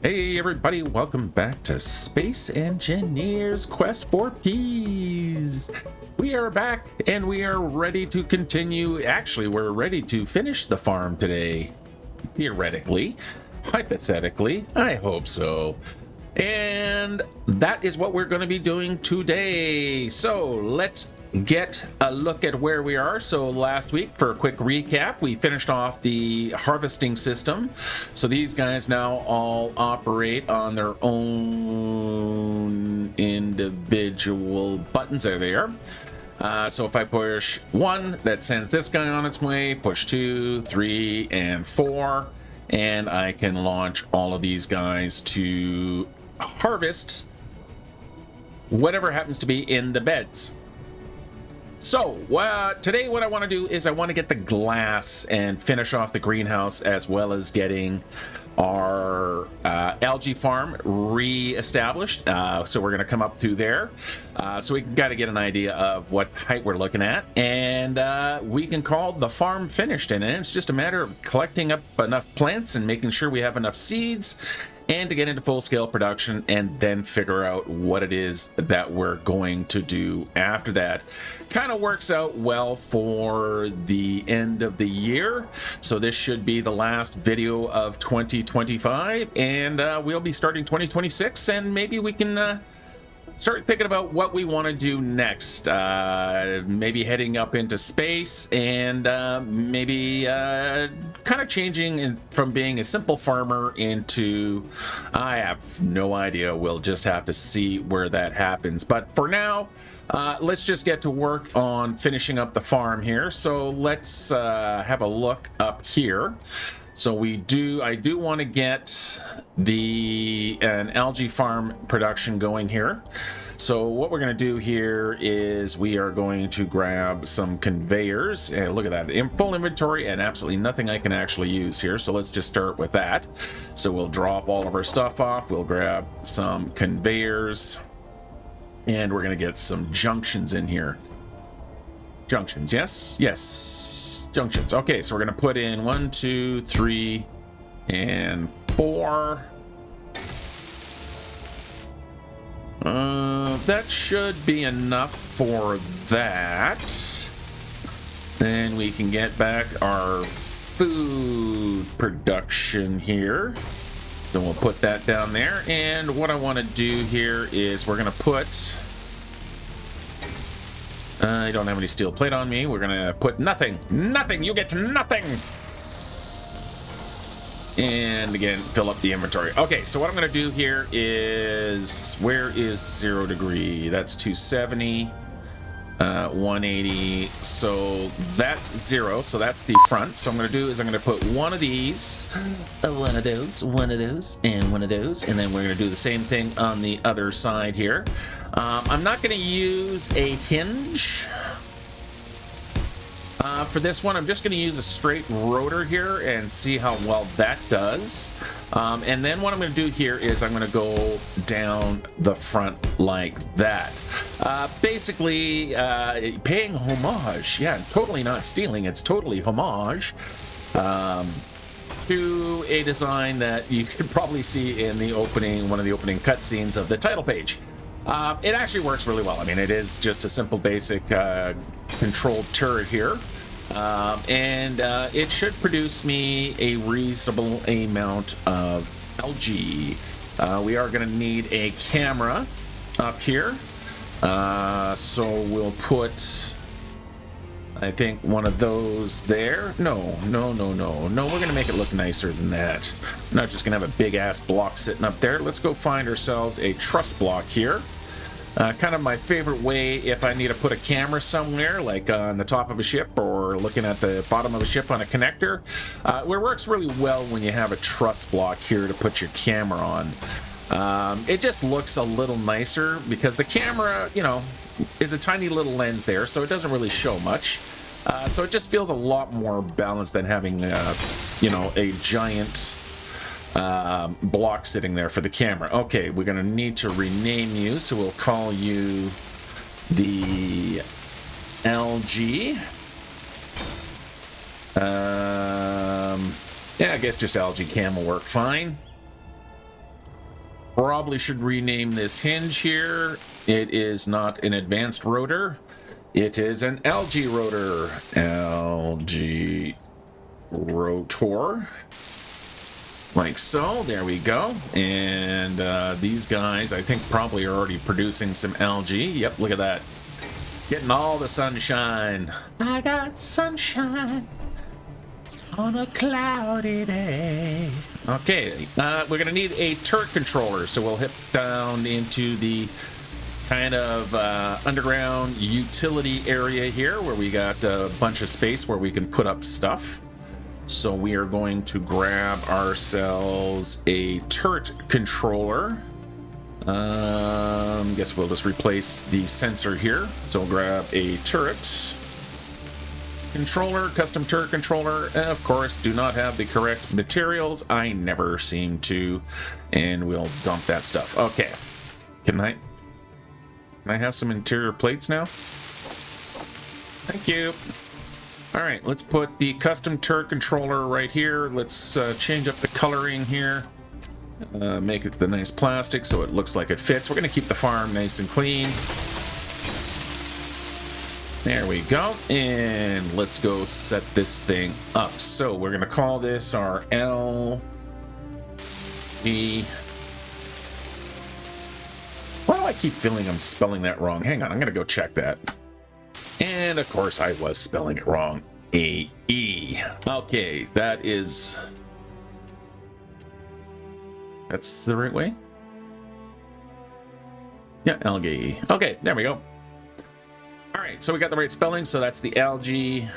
Hey everybody, welcome back to Space Engineers Quest for Peas. We are back and we are ready to continue. Actually, we're ready to finish the farm today. Theoretically, hypothetically, I hope so. And that is what we're going to be doing today. So let's get a look at where we are. So last week, for a quick recap, we finished off the harvesting system. So these guys now all operate on their own individual buttons. There they are. So if I push 1, that sends this guy on its way, push 2, 3, and 4, and I can launch all of these guys to harvest whatever happens to be in the beds. So today what I want to do is I want to get the glass and finish off the greenhouse, as well as getting our algae farm re-established. So we're going to come up through there so we can kind of get an idea of what height we're looking at, and we can call the farm finished. And it's just a matter of collecting up enough plants and making sure we have enough seeds and to get into full-scale production, and then figure out what it is that we're going to do after that. Kind of works out well for the end of the year, so this should be the last video of 2025, and we'll be starting 2026, and maybe we can start thinking about what we want to do next. Maybe heading up into space, and maybe kind of changing from being a simple farmer into, I have no idea. We'll just have to see where that happens. But for now, let's just get to work on finishing up the farm here. So let's have a look up here. So I do want to get an algae farm production going here. So what we're going to do here is we are going to grab some conveyors, and look at that, in full inventory and absolutely nothing I can actually use here. So let's just start with that. So we'll drop all of our stuff off. We'll grab some conveyors, and we're going to get some junctions in here. Junctions, yes, junctions. Okay, so we're going to put in 1, 2, 3, and 4. That should be enough for that. Then we can get back our food production here. Then we'll put that down there. And what I want to do here is we're going to put... I don't have any steel plate on me. We're going to put nothing. Nothing! You get nothing! And again, fill up the inventory. Okay, so what I'm going to do here is... Where is 0 degree? That's 270. 180. So that's 0. So that's the front. So I'm going to do is I'm going to put one of these, one of those, and one of those. And then we're going to do the same thing on the other side here. I'm not going to use a hinge. For this one, I'm just going to use a straight rotor here and see how well that does. And then what I'm going to do here is I'm going to go down the front like that. Basically, paying homage. Yeah, totally not stealing. It's totally homage to a design that you could probably see in the one of the opening cutscenes of the title page. It actually works really well. I mean, it is just a simple, basic controlled turret here. And it should produce me a reasonable amount of algae. We are going to need a camera up here. So we'll put, I think, one of those there. No. We're going to make it look nicer than that. We're not just going to have a big-ass block sitting up there. Let's go find ourselves a truss block here. Kind of my favorite way if I need to put a camera somewhere, like on the top of a ship or looking at the bottom of a ship on a connector. It works really well when you have a truss block here to put your camera on. It just looks a little nicer because the camera, is a tiny little lens there, so it doesn't really show much. So it just feels a lot more balanced than having, a giant block sitting there for the camera. Okay, we're going to need to rename you, so we'll call you the algae. Yeah, I guess just algae cam will work fine. Probably should rename this hinge here. It is not an advanced rotor. It is an algae rotor. Algae rotor. Like so. There we go. And these guys, I think, probably are already producing some algae. Yep, look at that. Getting all the sunshine. I got sunshine on a cloudy day. Okay, we're going to need a turret controller, so we'll hit down into the kind of underground utility area here where we got a bunch of space where we can put up stuff. So we are going to grab ourselves a turret controller. Guess we'll just replace the sensor here. So we'll grab a turret controller, custom turret controller, and of course do not have the correct materials. I never seem to, and we'll dump that stuff. Okay, can I have some interior plates now? Thank you. All right, let's put the custom turret controller right here. Let's change up the coloring here. Make it the nice plastic so it looks like it fits. We're going to keep the farm nice and clean. There we go. And let's go set this thing up. So we're going to call this our LG. Why do I keep feeling I'm spelling that wrong? Hang on, I'm going to go check that. And of course I was spelling it wrong. AE. Okay, that's the right way? Yeah, algae. Okay, there we go. All right, so we got the right spelling, so that's the algae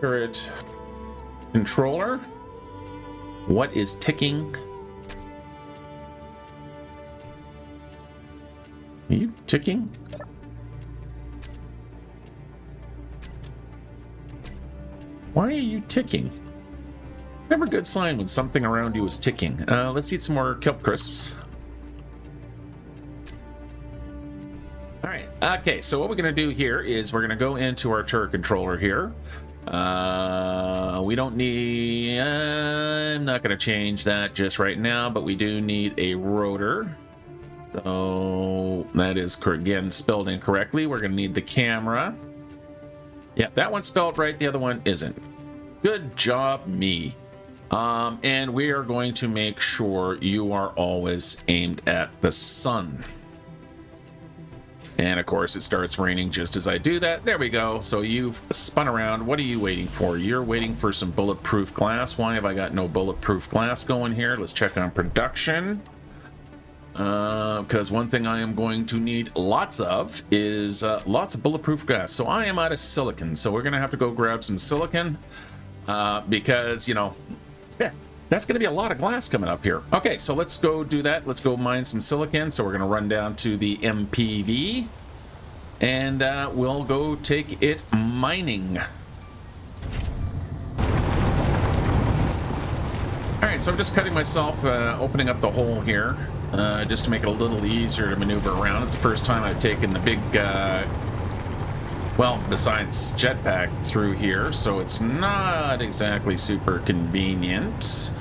turret controller. What is ticking? Are you ticking? Why are you ticking? Never a good sign when something around you is ticking. Let's eat some more kelp crisps. All right. Okay, so what we're going to do here is we're going to go into our turret controller here. We don't need... I'm not going to change that just right now, but we do need a rotor. So that is, again, spelled incorrectly. We're going to need the camera. Yeah, that one's spelled right. The other one isn't. Good job, me. And we are going to make sure you are always aimed at the sun. And of course, it starts raining just as I do that. There we go. So you've spun around. What are you waiting for? You're waiting for some bulletproof glass. Why have I got no bulletproof glass going here? Let's check on production. Because one thing I am going to need lots of is lots of bulletproof glass. So I am out of silicon. So we're going to have to go grab some silicon because, you know, yeah, that's going to be a lot of glass coming up here. Okay, so let's go do that. Let's go mine some silicon. So we're going to run down to the MPV and we'll go take it mining. All right, so I'm just cutting myself, opening up the hole here. Just to make it a little easier to maneuver around. It's the first time I've taken the big, well, besides jetpack through here, so it's not exactly super convenient,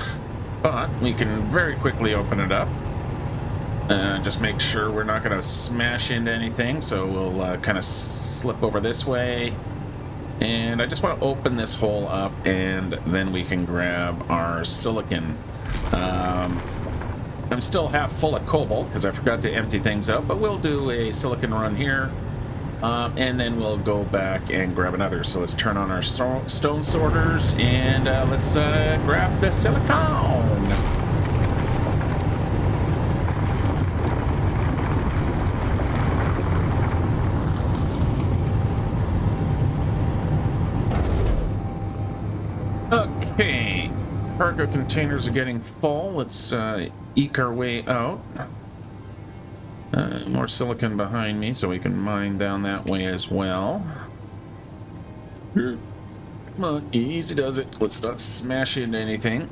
but we can very quickly open it up. Just make sure we're not going to smash into anything, so we'll kind of slip over this way. And I just want to open this hole up, and then we can grab our silicon. I'm still half full of cobalt because I forgot to empty things out, but we'll do a silicon run here, and then we'll go back and grab another. So let's turn on our stone sorters, and let's grab the silicon. Okay, cargo containers are getting full. Let's eke our way out. More silicon behind me, so we can mine down that way as well. Come on, easy does it. Let's not smash into anything.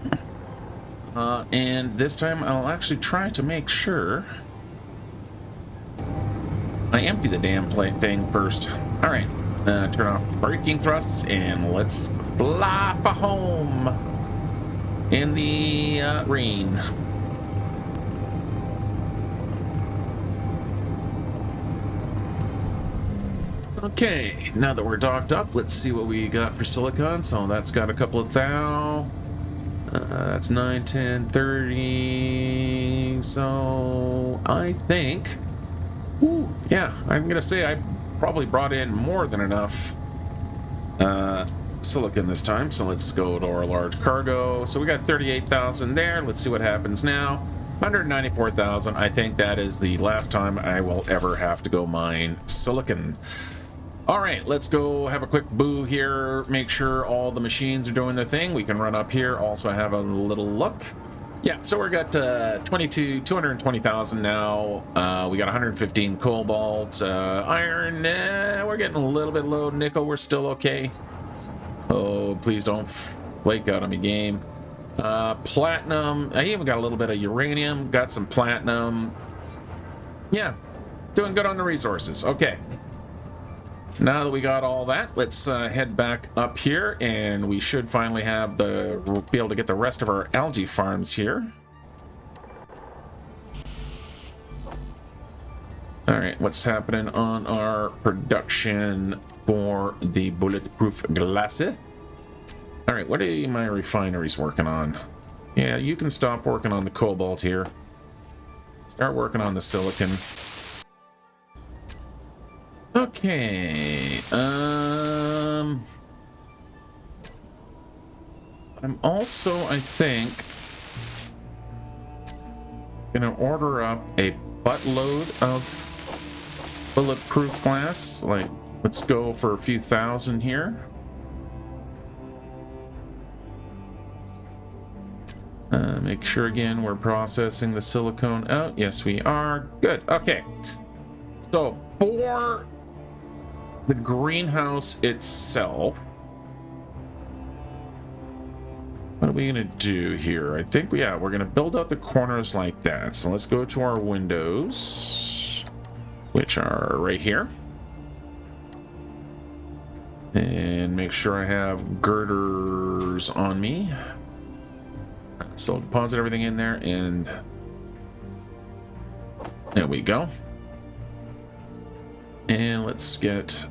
And this time I'll actually try to make sure I empty the damn plate thing first. All right, turn off braking thrusts and let's fly for home in the rain. Okay, now that we're docked up, let's see what we got for silicon. So that's got a couple of thou. That's 9, 10, 30. So I think, ooh, yeah, I'm gonna say I probably brought in more than enough silicon this time. So let's go to our large cargo. So we got 38,000 there. Let's see what happens now. 194,000. I think that is the last time I will ever have to go mine silicon. All right, let's go have a quick boo here, make sure all the machines are doing their thing. We can run up here, also have a little look. Yeah, so we got 220,000 now. We got 115 cobalt, iron, we're getting a little bit low. Nickel, we're still okay. Oh, please don't flake out on me, game. Platinum, I even got a little bit of uranium, got some platinum. Yeah, doing good on the resources. Okay. Now that we got all that, let's head back up here, and we should finally have be able to get the rest of our algae farms here. All right, what's happening on our production for the bulletproof glass? All right, what are my refineries working on? Yeah, you can stop working on the cobalt here. Start working on the silicon. Okay, I'm also, I think, gonna order up a buttload of bulletproof glass. Like, let's go for a few thousand here. Make sure again we're processing the silicone out. Yes, we are. Good. Okay. So for the greenhouse itself, what are we gonna do here? I think, yeah, we're gonna build out the corners like that. So let's go to our windows, which are right here, and make sure I have girders on me. So deposit everything in there, and there we go. And let's get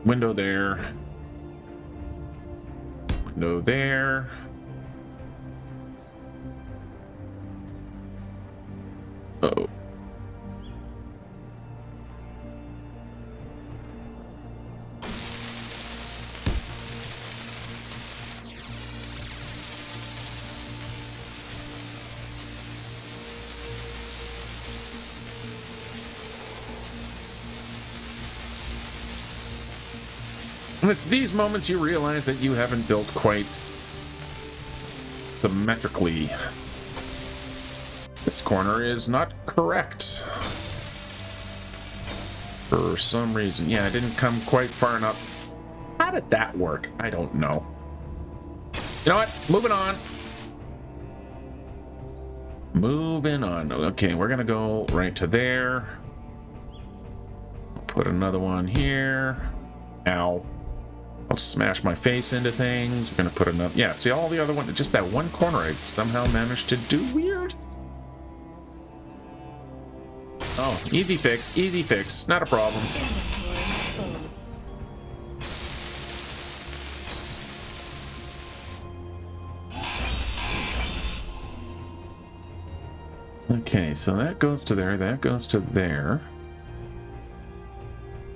window there, window there. Uh-oh. And it's these moments you realize that you haven't built quite symmetrically. This corner is not correct. For some reason. Yeah, I didn't come quite far enough. How did that work? I don't know. You know what? Moving on. Moving on. Okay, we're gonna go right to there. Put another one here. Ow. I'll smash my face into things. We're gonna put another. Yeah, see all the other one. Just that one corner I somehow managed to do weird. Oh, easy fix, not a problem. Okay, so that goes to there, that goes to there.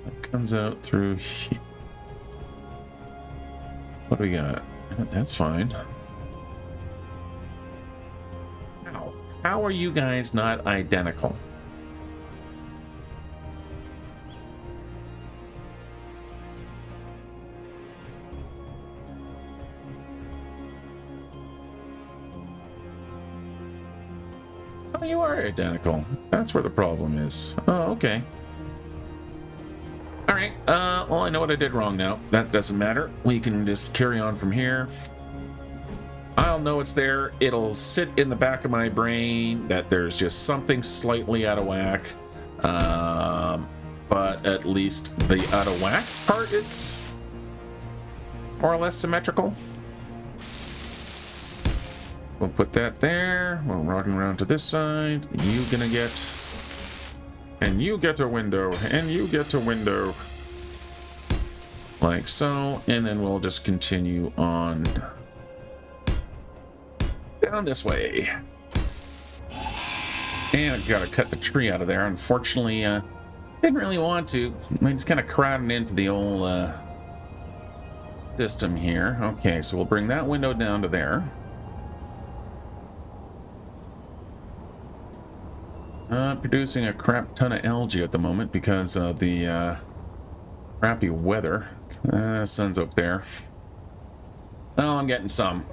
That comes out through here. What do we got? That's fine. How are you guys not identical? Oh, you are identical. That's where the problem is. Oh, okay. All right. Well, I know what I did wrong now. That doesn't matter. We can just carry on from here. I'll know it's there. It'll sit in the back of my brain that there's just something slightly out of whack. But at least the out of whack part is more or less symmetrical. We'll put that there. We're rocking around to this side. You gonna get... And you get a window. And you get a window. like so, and then we'll just continue on down this way. And I've got to cut the tree out of there. Unfortunately, didn't really want to. I just kind of crowded into the old system here. Okay, so we'll bring that window down to there. Producing a crap ton of algae at the moment because of the crappy weather. Sun's up there. Oh, I'm getting some.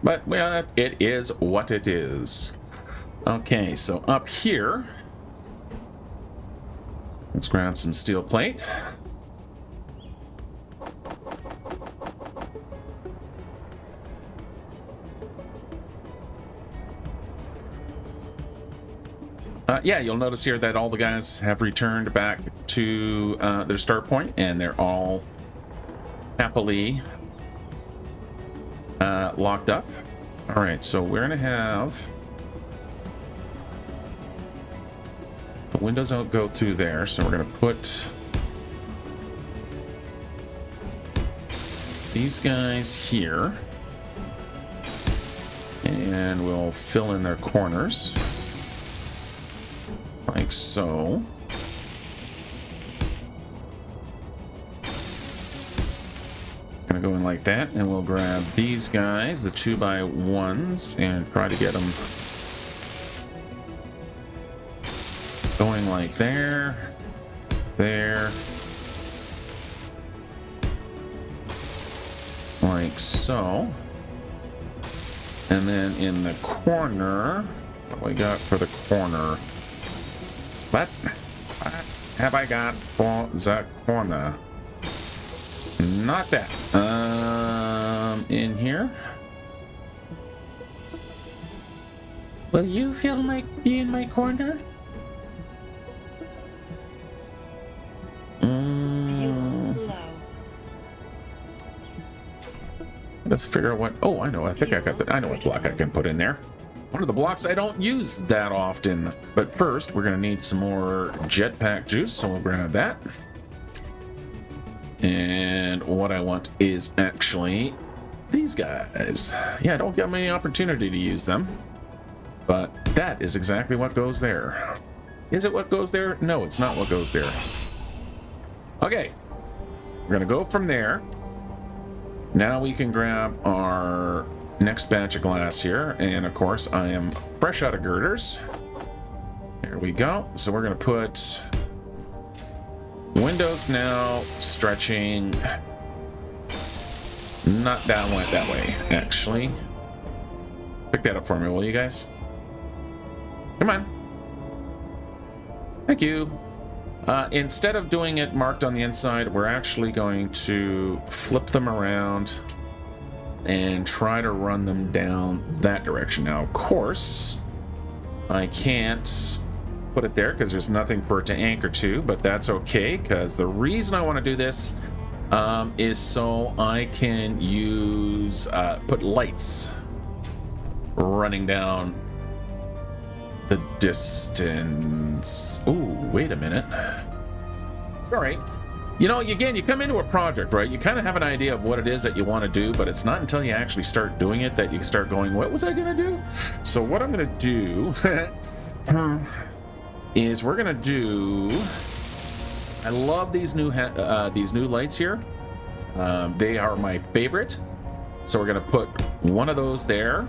But, well, it is what it is. Okay, so up here, let's grab some steel plate. Yeah, you'll notice here that all the guys have returned back to their start point, and they're all happily locked up. All right, so we're gonna have the windows don't go through there, so we're gonna put these guys here, and we'll fill in their corners. Like so. Gonna go in like that, and we'll grab these guys, the 2x1s, and try to get them going like there, there, like so. And then in the corner, what we got for the corner? What have I got for the corner? Not that. In here. Will you feel like be in my corner? Let's figure out what. Oh, I know. I think I got the. I know what block I can put in there. One of the blocks I don't use that often. But first, we're going to need some more jetpack juice, so we'll grab that. And what I want is actually these guys. Yeah, I don't get many opportunity to use them. But that is exactly what goes there. Is it what goes there? No, it's not what goes there. Okay. We're going to go from there. Now we can grab our next batch of glass here, and of course I am fresh out of girders. There we go. So we're going to put windows now, stretching. Not that went that way, actually. Pick that up for me, will you guys? Come on. Thank you. Instead of doing it marked on the inside, we're actually going to flip them around and try to run them down that direction. Now, of course, I can't put it there because there's nothing for it to anchor to, but that's okay, because the reason I want to do this is so I can use, put lights running down the distance. Oh, wait a minute. Sorry. You know, again, you come into a project, right? You kind of have an idea of what it is that you want to do, but it's not until you actually start doing it that you start going, what was I going to do? So what I'm going to do is we're going to do... I love these new lights here. They are my favorite. So we're going to put one of those there.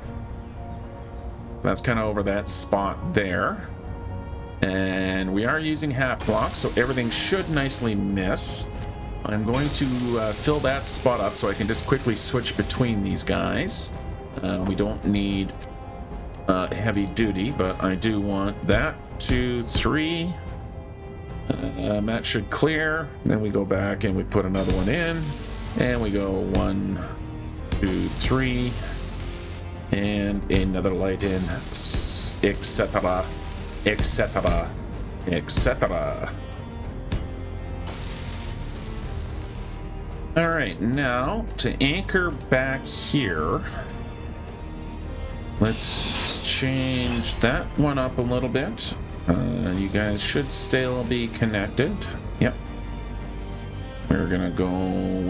So that's kind of over that spot there. And we are using half blocks, so everything should nicely miss. I'm going to fill that spot up so I can just quickly switch between these guys. We don't need heavy duty, but I do want that. 2, 3. That should clear. Then we go back and we put another one in. And we go 1, 2, 3. And another light in, etc., etc., etc. All right, now to anchor back here, let's change that one up a little bit. You guys should still be connected. Yep. We're gonna go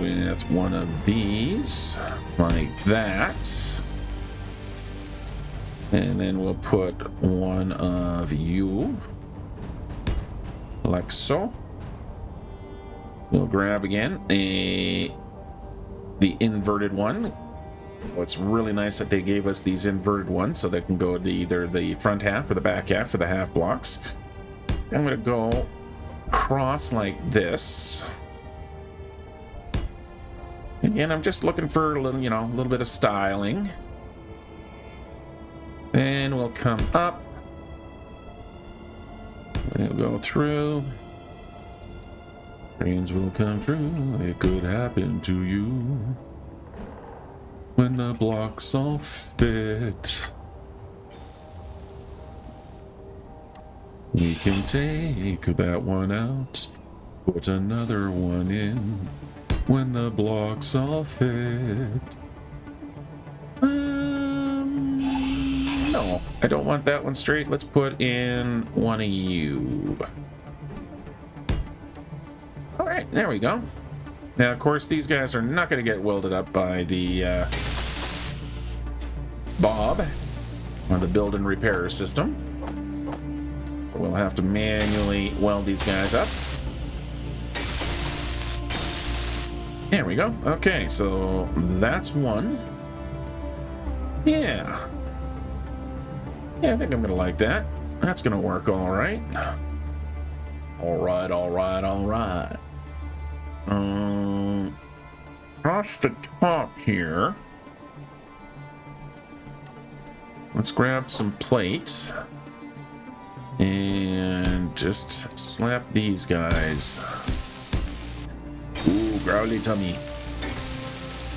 with one of these, like that. And then we'll put one of you, like so. We'll grab again the inverted one. So it's really nice that they gave us these inverted ones so they can go to either the front half or the back half for the half blocks. I'm gonna go across like this. Again, I'm just looking for a little, a little bit of styling. Then we'll come up. We'll go through. Dreams will come true. It could happen to you when the blocks all fit. We can take that one out, put another one in. When the blocks all fit. No, I don't want that one straight. Let's put in one of you. All right, there we go. Now, of course, these guys are not going to get welded up by the Bob on the build and repair system. So we'll have to manually weld these guys up. There we go. Okay, so that's one. Yeah. Yeah, I think I'm gonna like that. That's gonna work all right. All right, all right, all right. Across the top here. Let's grab some plate and just slap these guys. Ooh, growly tummy.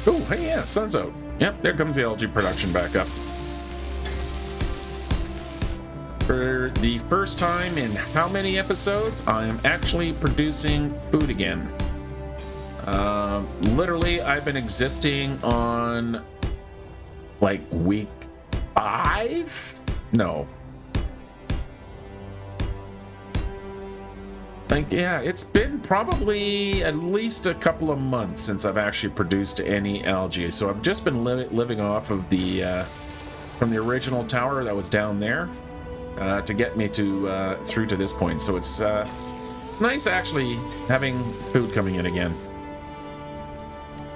Oh, hey, yeah, sun's out. Yep, there comes the algae production back up. For the first time in how many episodes, I am actually producing food again. Literally, I've been existing on like week 5? No. Like, yeah, it's been probably at least a couple of months since I've actually produced any algae. So I've just been living off of the from the original tower that was down there to get me to through to this point. So it's nice actually having food coming in again.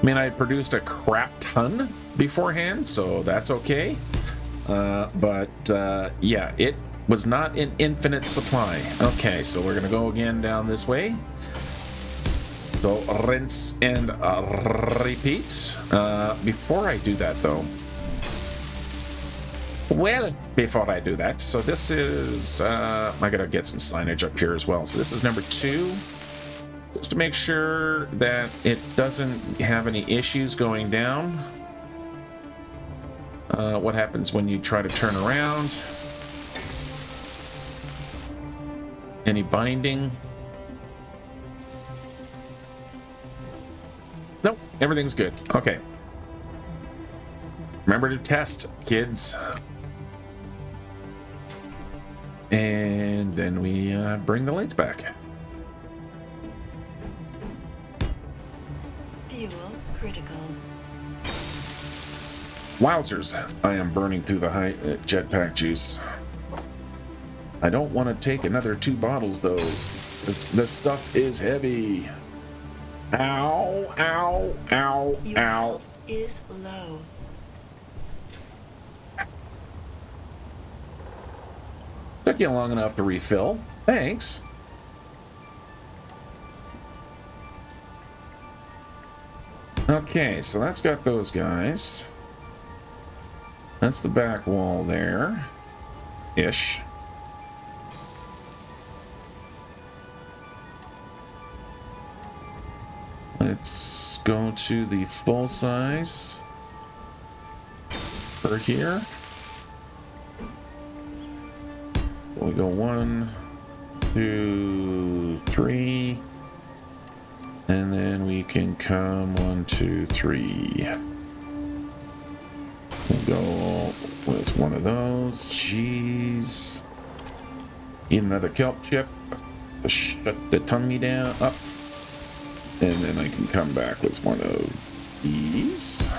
I mean, I produced a crap ton beforehand, so that's okay. But yeah, it was not an infinite supply. Okay, so we're gonna go again down this way. So rinse and repeat. Before I do that though, before I do that, so this is I gotta get some signage up here as well. So this is number 2, just to make sure that it doesn't have any issues going down. What happens when you try to turn around? Any binding? Nope, everything's good. Okay. Remember to test, kids. And then we bring the lights back. Fuel critical. Wowzers, I am burning through the high jetpack juice. I don't want to take another 2 bottles though. This stuff is heavy. Ow, ow, ow, Your ow. health is low. Took you long enough to refill. Thanks. Okay, so that's got those guys. That's the back wall there. Ish. Let's go to the full size for here. So we go 1, 2, 3, and then we can come 1, 2, 3. We'll go with one of those. Cheese. Eat another kelp chip to shut the tummy down up. And then I can come back with one of these.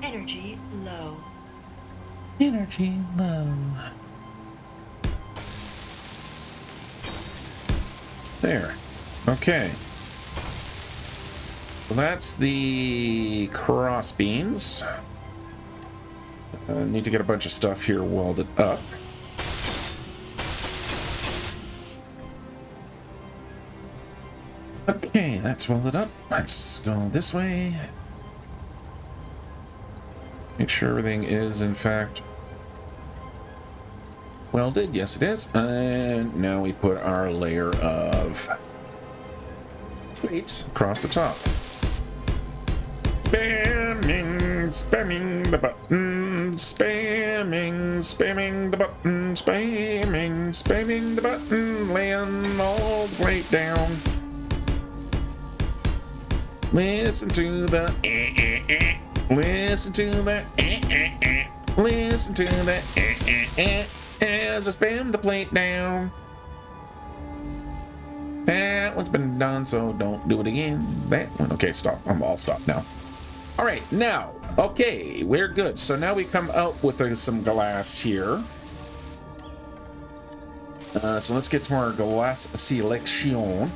Energy low. Energy low. There. Okay. So that's the cross beams. Need to get a bunch of stuff here welded up. Okay, that's welded up. Let's go this way. Make sure everything is, in fact, welded. Yes, it is. And now we put our layer of plates across the top. Spamming the button, spamming the button, spamming the button, laying all the plate down. Listen to the listen to the listen to the as I spam the plate down. That one's been done, so don't do it again. That one. Okay, stop. I'll stop now. All right, now, okay, we're good. So now we come out with some glass here. So let's get to our glass selection.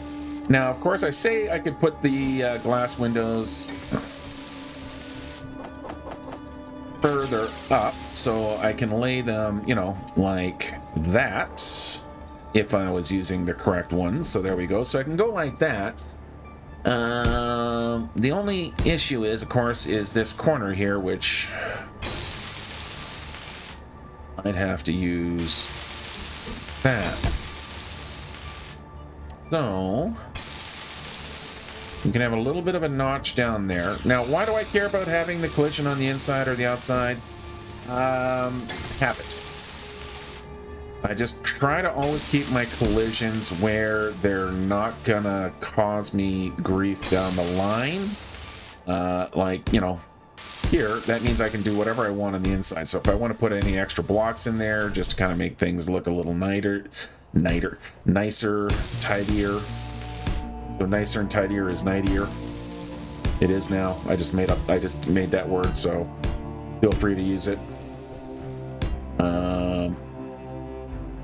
Now, of course, I say I could put the glass windows further up so I can lay them, you know, like that if I was using the correct ones. So there we go. So I can go like that. The only issue is, of course, is this corner here, which I'd have to use that. So you can have a little bit of a notch down there. Now, why do I care about having the collision on the inside or the outside? Habit. I just try to always keep my collisions where they're not gonna cause me grief down the line. Like, you know, here, that means I can do whatever I want on the inside. So if I want to put any extra blocks in there just to kind of make things look a little nicer, tidier. So nicer and tidier is nightier. It is now. I just made that word, so feel free to use it.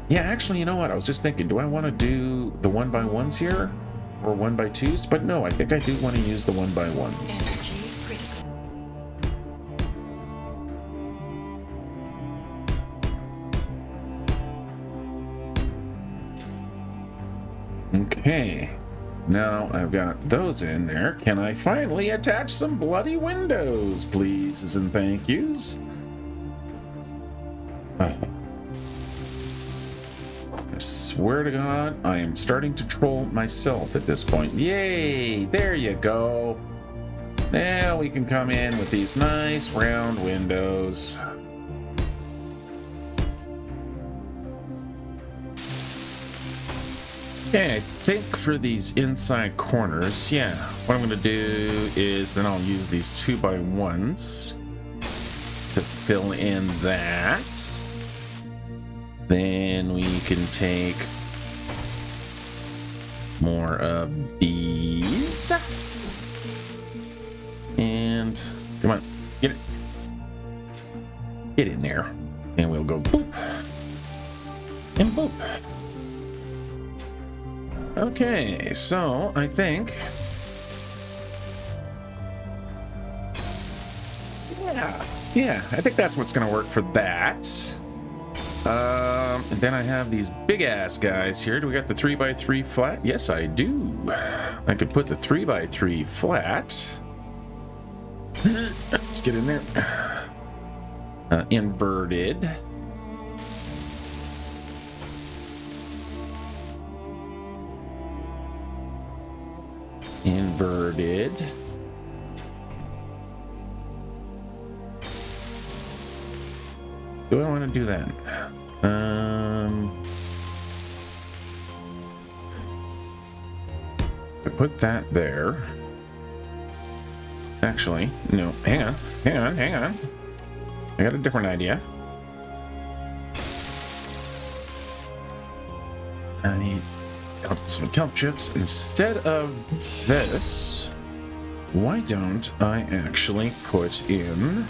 Yeah, actually, you know what? I was just thinking, do I want to do the 1x1s here or 1x2s? But no, I think I do want to use the 1x1s. Energy critical. Okay. Now I've got those in there. Can I finally attach some bloody windows, please, and thank yous? I swear to God, I am starting to troll myself at this point. Yay! There you go. Now we can come in with these nice round windows. Okay, I think for these inside corners, yeah, what I'm going to do is then I'll use these 2x1s to fill in that. Then we can take more of these. And come on, get it. Get in there. And we'll go boop. And boop. Okay, so I think, yeah, I think that's what's gonna work for that. And then I have these big ass guys here. Do we got the 3x3 flat? Yes, I do. I could put the 3x3 flat. Let's get in there. Inverted. Inverted. Do I want to do that? I put that there. Actually, no, hang on. I got a different idea. I some kelp chips. Instead of this, why don't I actually put in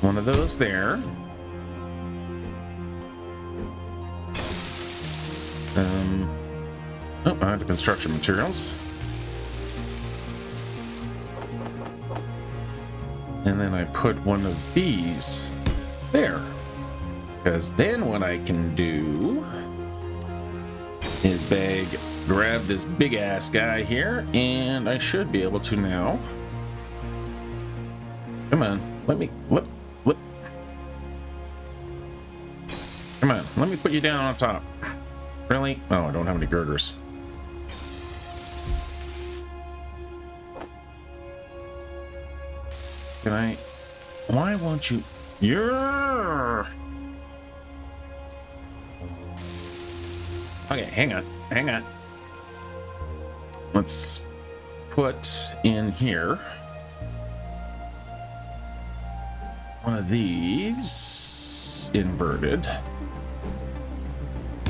one of those there. Oh, I had the construction materials. And then I put one of these there. Because then what I can do is grab this big ass guy here, and I should be able to now. Come on, let me. Come on, let me put you down on top. Really? Oh, I don't have any girders. Can I? Why won't you? Yeah. Okay, hang on. Let's put in here one of these inverted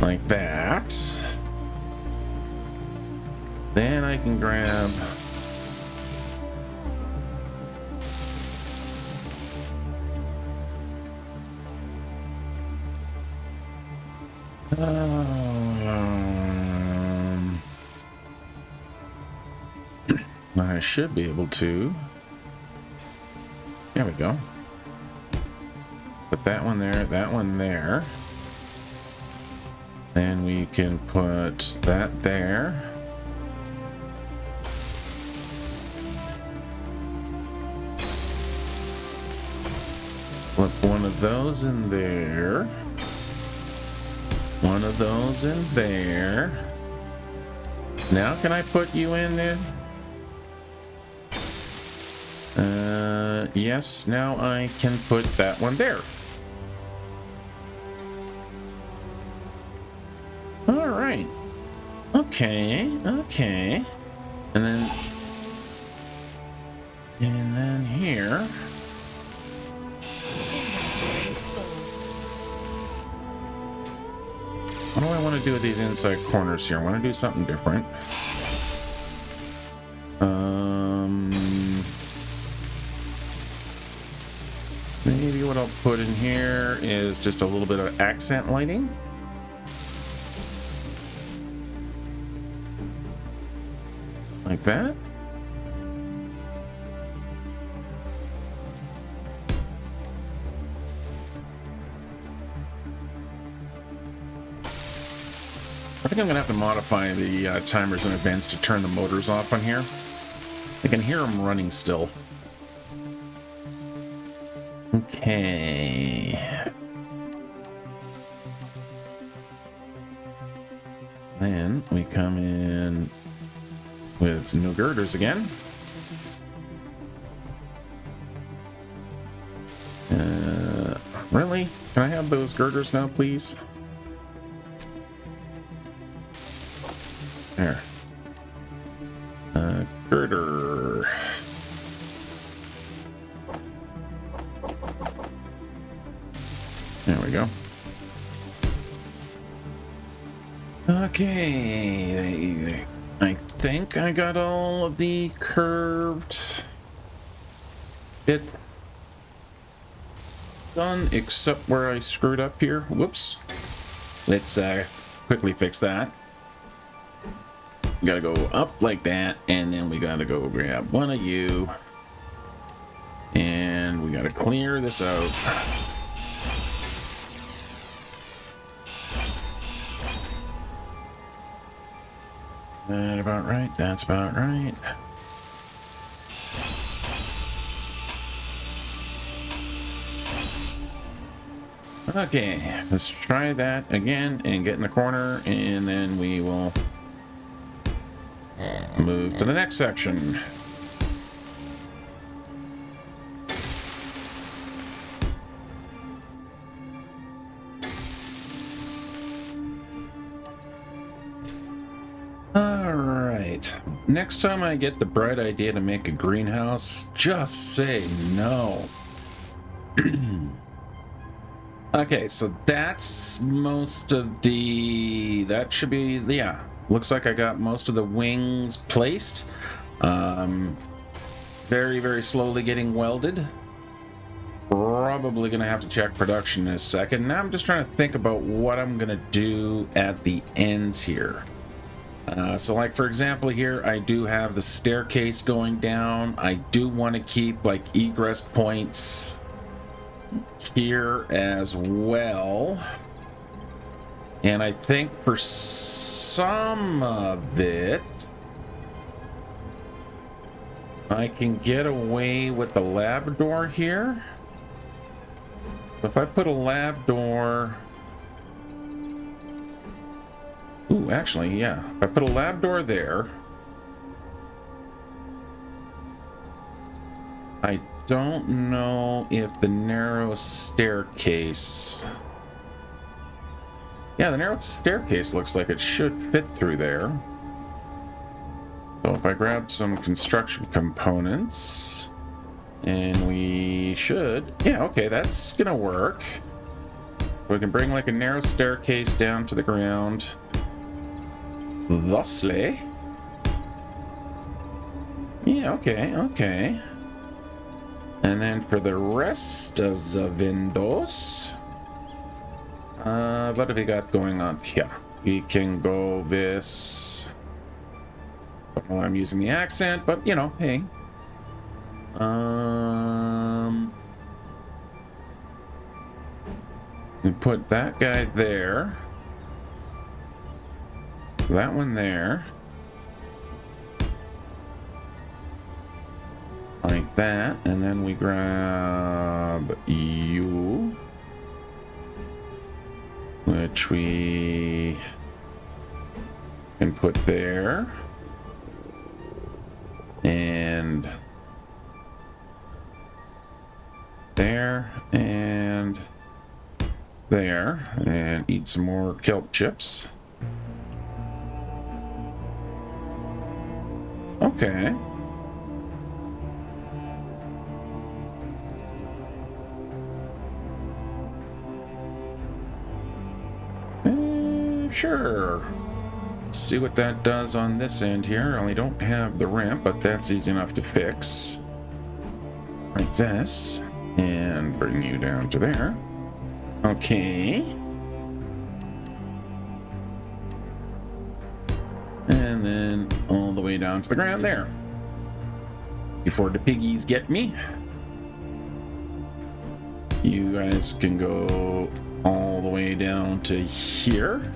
like that. Then I can grab I should be able to. There we go. Put that one there, that one there. Then we can put that there. Flip one of those in there. One of those in there. Now can I put you in there? Yes, now I can put that one there. All right. Okay. And then here. What do I want to do with these inside corners here? I want to do something different. Maybe what I'll put in here is just a little bit of accent lighting. Like that. I think I'm gonna have to modify the timers and events to turn the motors off on here. I can hear them running still. Okay. Then we come in with new girders again. Really? Can I have those girders now, please? There. Girder. There we go. Okay. I think I got all of the curved bits done, except where I screwed up here. Whoops. Let's quickly fix that. Gotta go up like that, and then we gotta go grab one of you, and we gotta clear this out. That about right? That's about right. Okay, let's try that again and get in the corner, and then we will move to the next section. Alright, next time I get the bright idea to make a greenhouse, just say no. Okay, so that's most of the... That should be... Yeah, looks like I got most of the wings placed. Very, very slowly getting welded. Probably going to have to check production in a second. Now I'm just trying to think about what I'm going to do at the ends here. So like, for example, here I do have the staircase going down. I do want to keep like egress points here as well. And I think for some of it, I can get away with the lab door here. So if I put a lab door... Ooh, actually, yeah. If I put a lab door there... I don't know if the narrow staircase... Yeah, the narrow staircase looks like it should fit through there. So if I grab some construction components... And we should... Yeah, okay, that's gonna work. We can bring like a narrow staircase down to the ground. Thusly. Yeah, okay, okay. And then for the rest of the windows... what have we got going on here? We can go with... Don't know why I'm using the accent, but, you know, hey... And put that guy there. That one there. Like that. And then we grab you. Which we can put there. And... there and there, and eat some more kelp chips. Okay. Sure. Let's see what that does on this end here. I only don't have the ramp, but that's easy enough to fix. Like this. And bring you down to there. Okay. And then all the way down to the ground there. Before the piggies get me. You guys can go all the way down to here.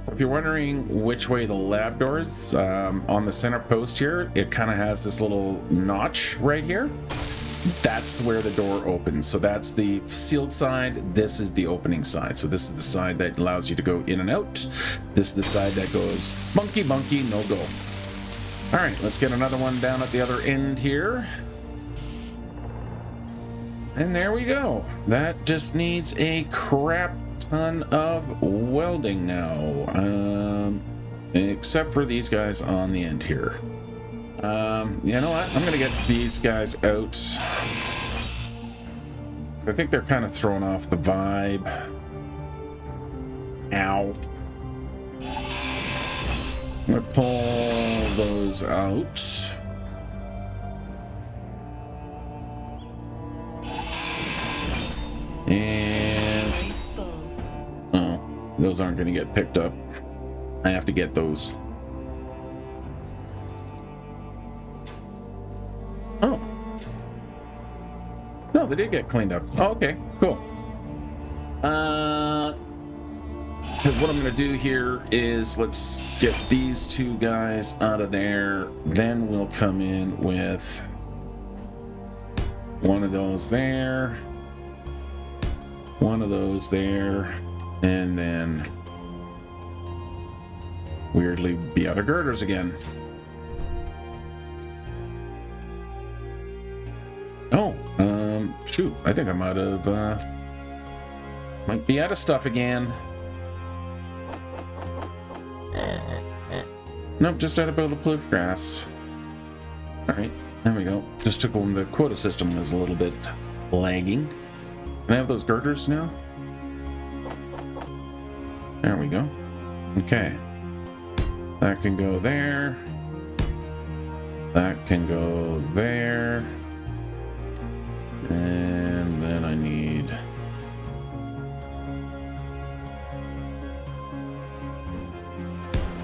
So if you're wondering which way the lab door is, on the center post here, it kind of has this little notch right here. That's where the door opens. So that's the sealed side. This is the opening side. So this is the side that allows you to go in and out. This is the side that goes bunky, no go. All right, let's get another one down at the other end here. And there we go. That just needs a crap ton of welding now. Except for these guys on the end here. You know what? I'm gonna get these guys out. I think they're kind of throwing off the vibe. Ow. I'm gonna pull those out. And... oh, those aren't gonna get picked up. I have to get those. Oh. No, they did get cleaned up. Oh, okay, cool. What I'm gonna do here is let's get these two guys out of there. Then we'll come in with one of those there, one of those there, and then weirdly be out of girders again. Oh, shoot, I think I'm out of, might be out of stuff again. Nope, just out of bulletproof grass. Alright, there we go. Just took when the quota system was a little bit lagging. Can I have those girders now? There we go. Okay. That can go there. That can go there. And then I need...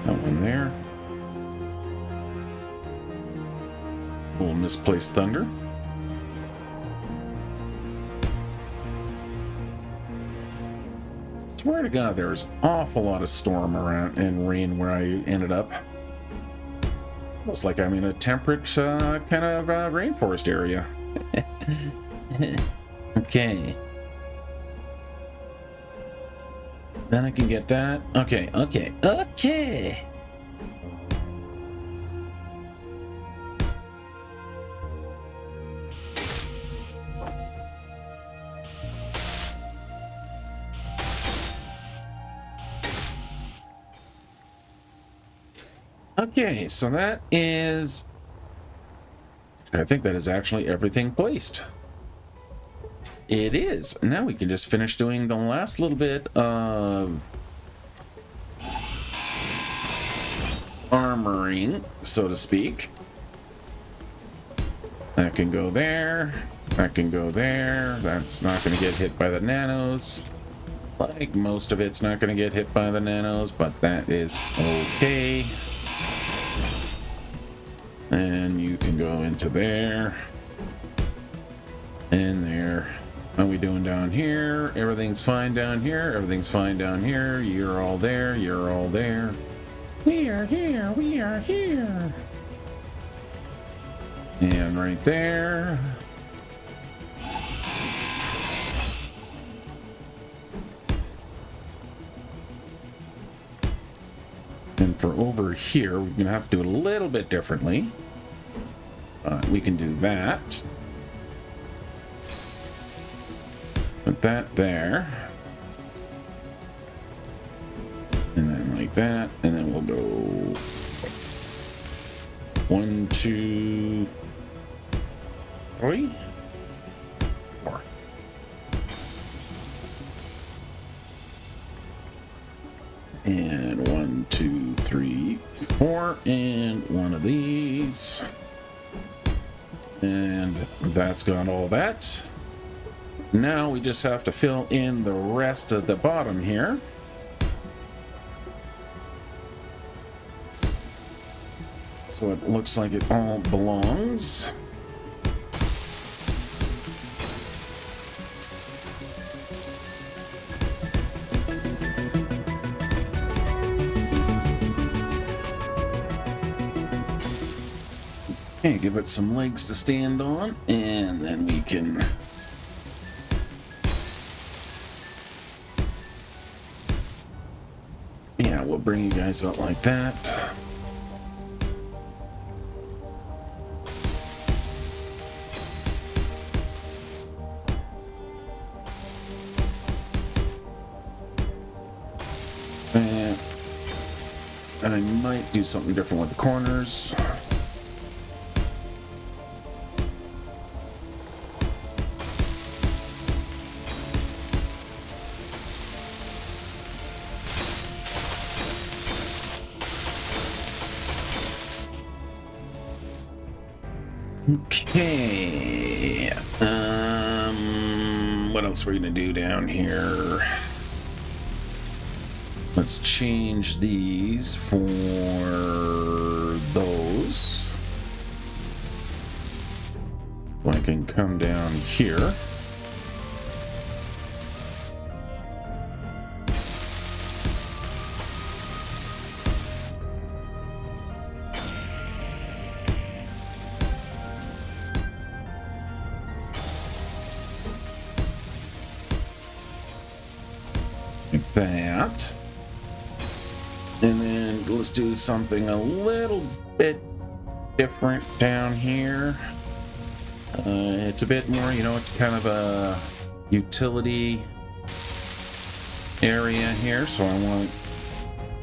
that one there. Little misplaced thunder. Swear to God, there's an awful lot of storm around and rain where I ended up. Almost like I'm in a temperate kind of rainforest area. Okay. Then I can get that. Okay, okay, okay. Okay, so that is... I think that is actually everything placed. It is. Now we can just finish doing the last little bit of armoring, so to speak. That can go there. That can go there. That's not going to get hit by the nanos. Like most of it's not going to get hit by the nanos, but that is okay. And you can go into there. And there. How are we doing down here? Everything's fine down here. Everything's fine down here. You're all there. You're all there. We are here. We are here. And right there. And for over here, we're going to have to do it a little bit differently. We can do that. Put that there. And then like that. And then we'll go 1, 2, 3, 4. And 1, 2, 3, 4. And one of these. And that's got all that. Now we just have to fill in the rest of the bottom here. So it looks like it all belongs. Okay, give it some legs to stand on, and then we can... yeah, we'll bring you guys out like that. And I might do something different with the corners. Okay. What else are we gonna do down here? Let's change these for those. So I can come down here. Like that. And then let's do something a little bit different down here. It's a bit more, you know, it's kind of a utility area here. So I want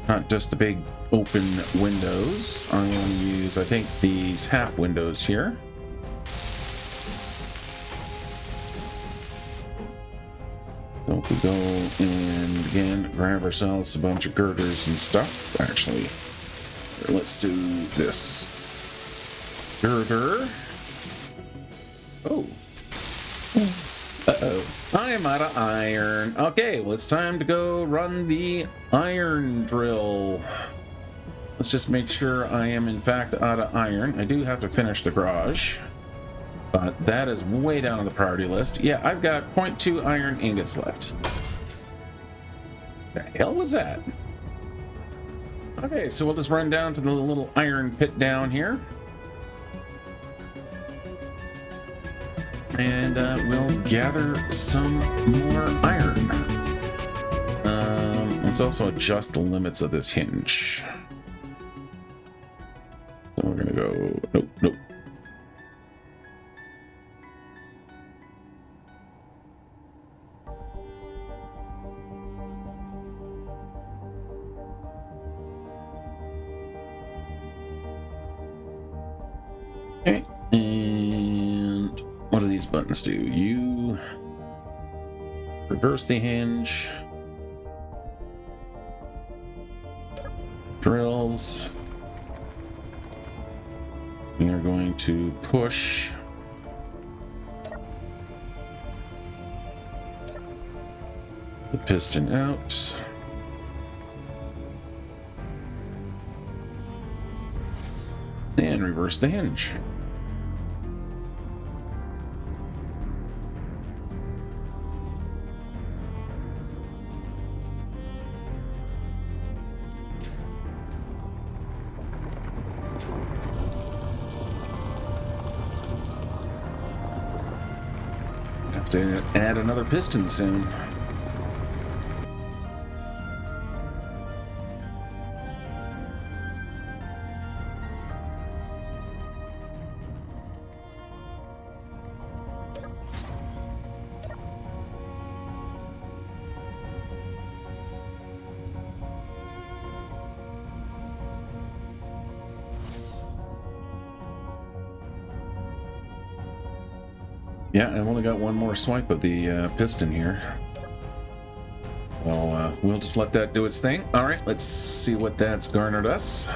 not just the big open windows. I'm going to use, I think, these half windows here. So we go and again grab ourselves a bunch of girders and stuff. Actually, let's do this. Girder. Oh. Uh-oh. I am out of iron. Okay, well, it's time to go run the iron drill. Let's just make sure I am, in fact, out of iron. I do have to finish the garage, but that is way down on the priority list. Yeah, I've got 0.2 iron ingots left. The hell was that? Okay, so we'll just run down to the little iron pit down here. And we'll gather some more iron. Let's also adjust the limits of this hinge. So we're gonna go, nope, nope. Okay, and what do these buttons do? You reverse the hinge, drills. We are going to push the piston out. And reverse the hinge. Have to add another piston soon. Yeah, I've only got one more swipe of the piston here. So we'll just let that do its thing. All right, let's see what that's garnered us.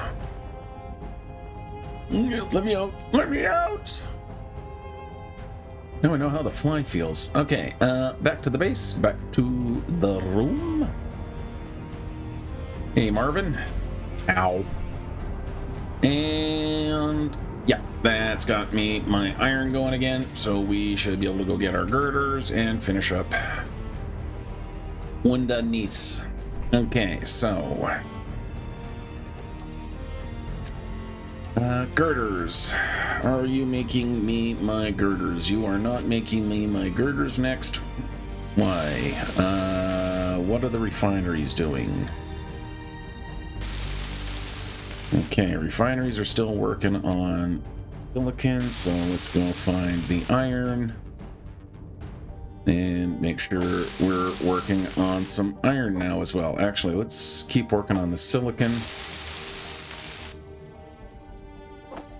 Let me out! Let me out! Now I know how the fly feels. Okay, back to the base, back to the room. Hey, Marvin. Ow. And yeah, that's got me my iron going again, so we should be able to go get our girders and finish up underneath. Okay, so girders. Are you making me my girders? You are not making me my girders next. Why? What are the refineries doing? Okay, refineries are still working on silicon, so let's go find the iron and make sure we're working on some iron now as well. Actually, let's keep working on the silicon.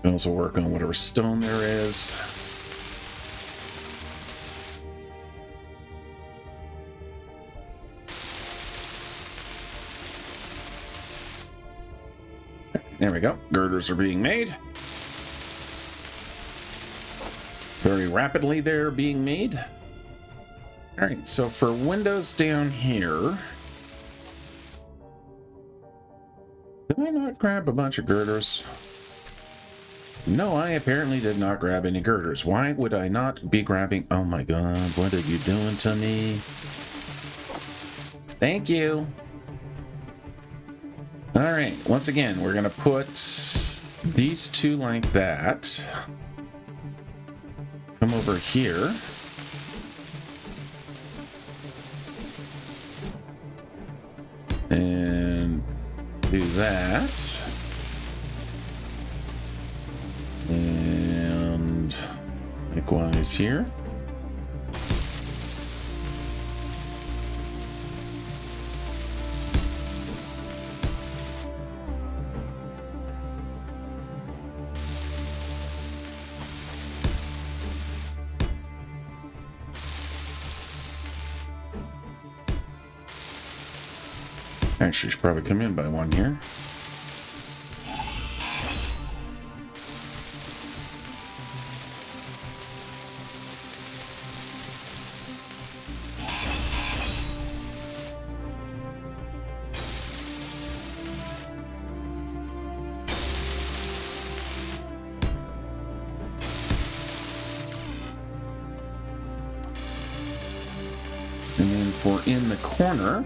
And also work on whatever stone there is. There we go. Girders are being made. Very rapidly they're being made. All right, so for windows down here, did I not grab a bunch of girders? No, I apparently did not grab any girders. Why would I not be grabbing? Oh my god, what are you doing to me? Thank you. All right, once again, we're gonna put these two like that. Come over here. And do that. And likewise here. Actually, should probably come in by one here. And then for in the corner,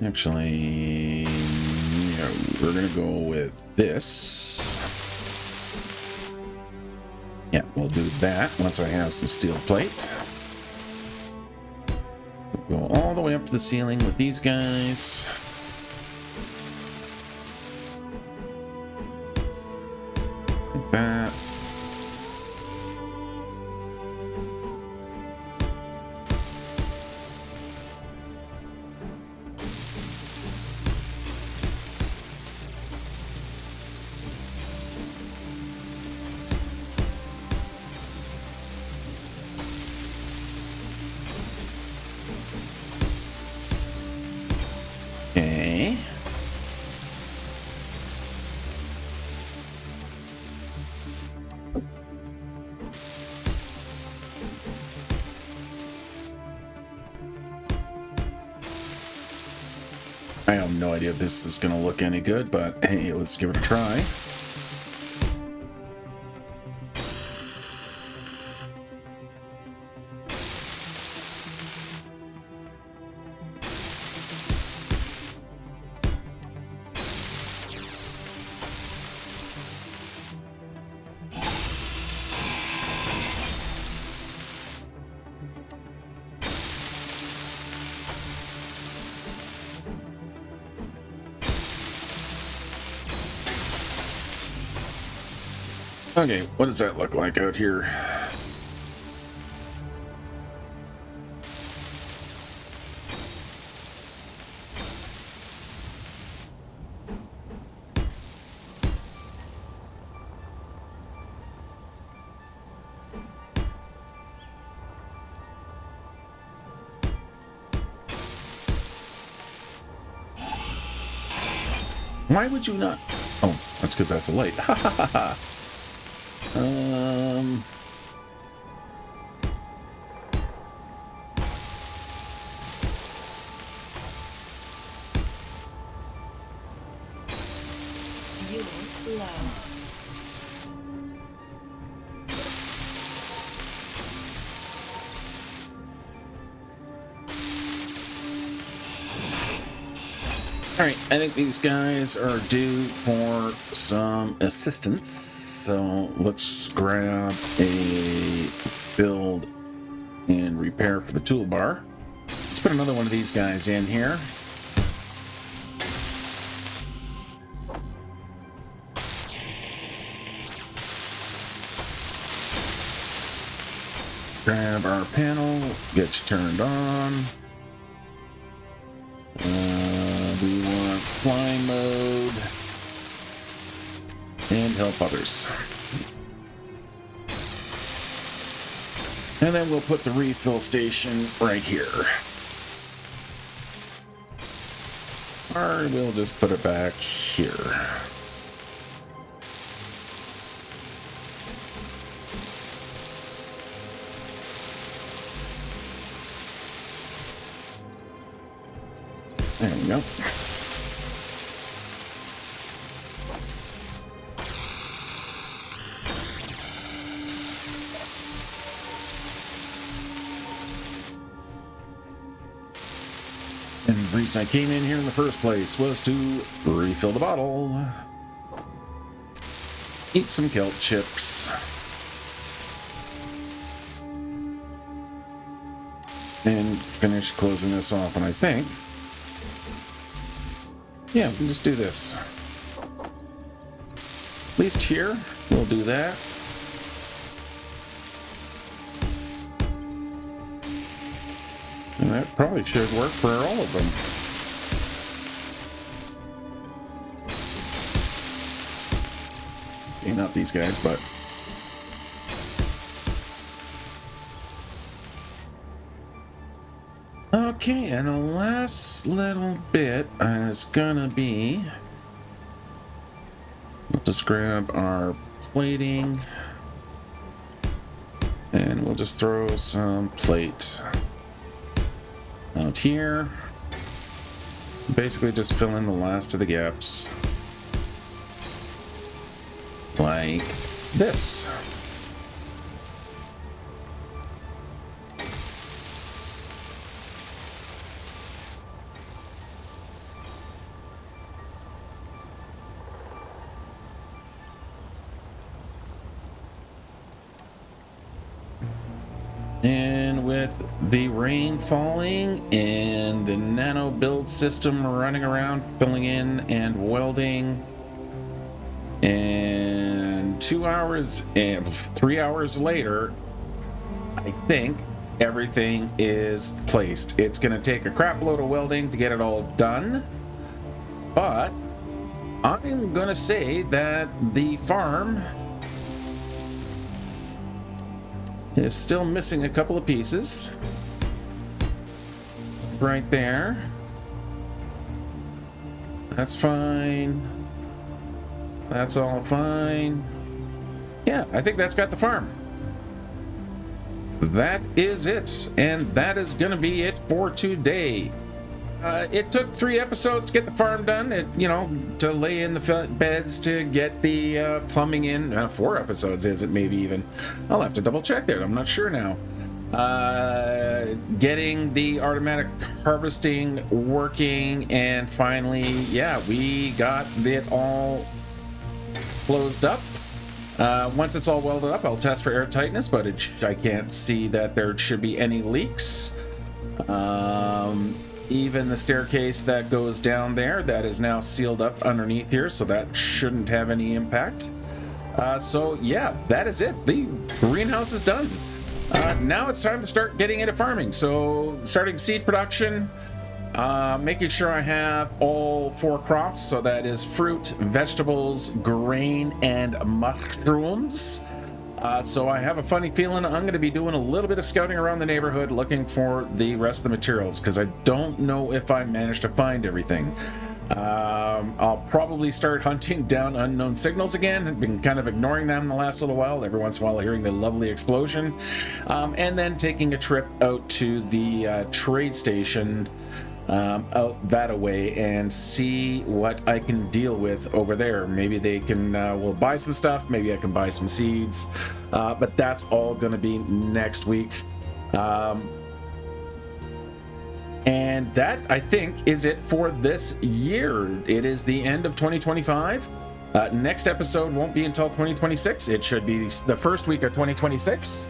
actually, yeah, we're gonna go with this. Yeah, we'll do that once I have some steel plate. We'll go all the way up to the ceiling with these guys. Like that. Okay. I have no idea if this is going to look any good, but hey, let's give it a try. Okay, what does that look like out here? Why would you not? Oh, that's because that's a light. Ha ha ha ha. Fuel low. Alright, I think these guys are due for some assistance, so let's grab a build and repair for the toolbar. Let's put another one of these guys in here. Grab our panel, get you turned on. We want flying mode and help others. And then we'll put the refill station right here. Or we'll just put it back here. There we go. And the reason I came in here in the first place was to refill the bottle. Eat some kelp chips. And finish closing this off, and I think yeah, we can just do this. At least here, we'll do that. And that probably should work for all of them. Okay, not these guys, but... Okay, and the last little bit is gonna be, we'll just grab our plating and we'll just throw some plate out here. Basically just fill in the last of the gaps like this. And with the rain falling and the nano build system running around, filling in and welding, and 2 hours and 3 hours later, I think everything is placed. It's going to take a crap load of welding to get it all done, but I'm going to say that the farm is still missing a couple of pieces. Right there. That's fine. That's all fine. Yeah, I think that's got the farm. That is it. And that is going to be it for today. It took 3 episodes to get the farm done. To lay in the beds, to get the plumbing in. 4 episodes, is it maybe even? I'll have to double check there. I'm not sure now. Getting the automatic harvesting working, and finally, yeah, we got it all closed up. Once it's all welded up, I'll test for air tightness, but I can't see that there should be any leaks. Even the staircase that goes down there, that is now sealed up underneath here, so that shouldn't have any impact. So yeah, that is it. The greenhouse is done. Now it's time to start getting into farming. So starting seed production, making sure I have all 4 crops. So that is fruit, vegetables, grain, and mushrooms. So I have a funny feeling I'm going to be doing a little bit of scouting around the neighborhood looking for the rest of the materials, because I don't know if I managed to find everything. I'll probably start hunting down unknown signals again. I've been kind of ignoring them the last little while, every once in a while hearing the lovely explosion. And then taking a trip out to the trade station out that way and see what I can deal with over there. Maybe they can we'll buy some stuff, maybe I can buy some seeds, but that's all going to be next week. And that, I think, is it for this year. It is the end of 2025. Next episode won't be until 2026. It should be the first week of 2026.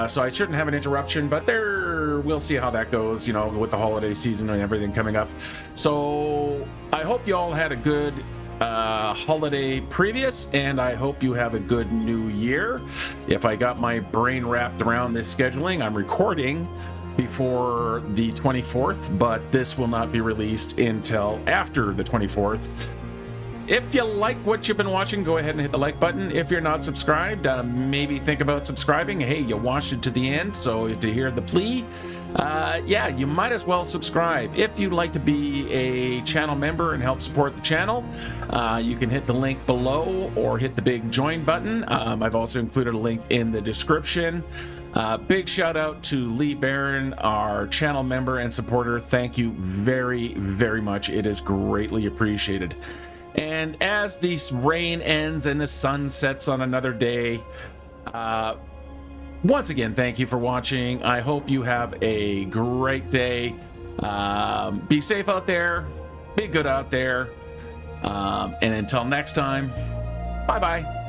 So I shouldn't have an interruption, but we'll see how that goes, with the holiday season and everything coming up. So I hope you all had a good holiday previous, and I hope you have a good new year. If I got my brain wrapped around this scheduling, I'm recording before the 24th, but this will not be released until after the 24th. If you like what you've been watching, go ahead and hit the like button. If you're not subscribed, maybe think about subscribing. Hey, you watched it to the end, so to hear the plea, yeah, you might as well subscribe. If you'd like to be a channel member and help support the channel, you can hit the link below or hit the big join button. I've also included a link in the description. Big shout out to Lee Barron, our channel member and supporter. Thank you very, very much. It is greatly appreciated. And as the rain ends and the sun sets on another day, once again, thank you for watching. I hope you have a great day. Be safe out there. Be good out there. And until next time, bye-bye.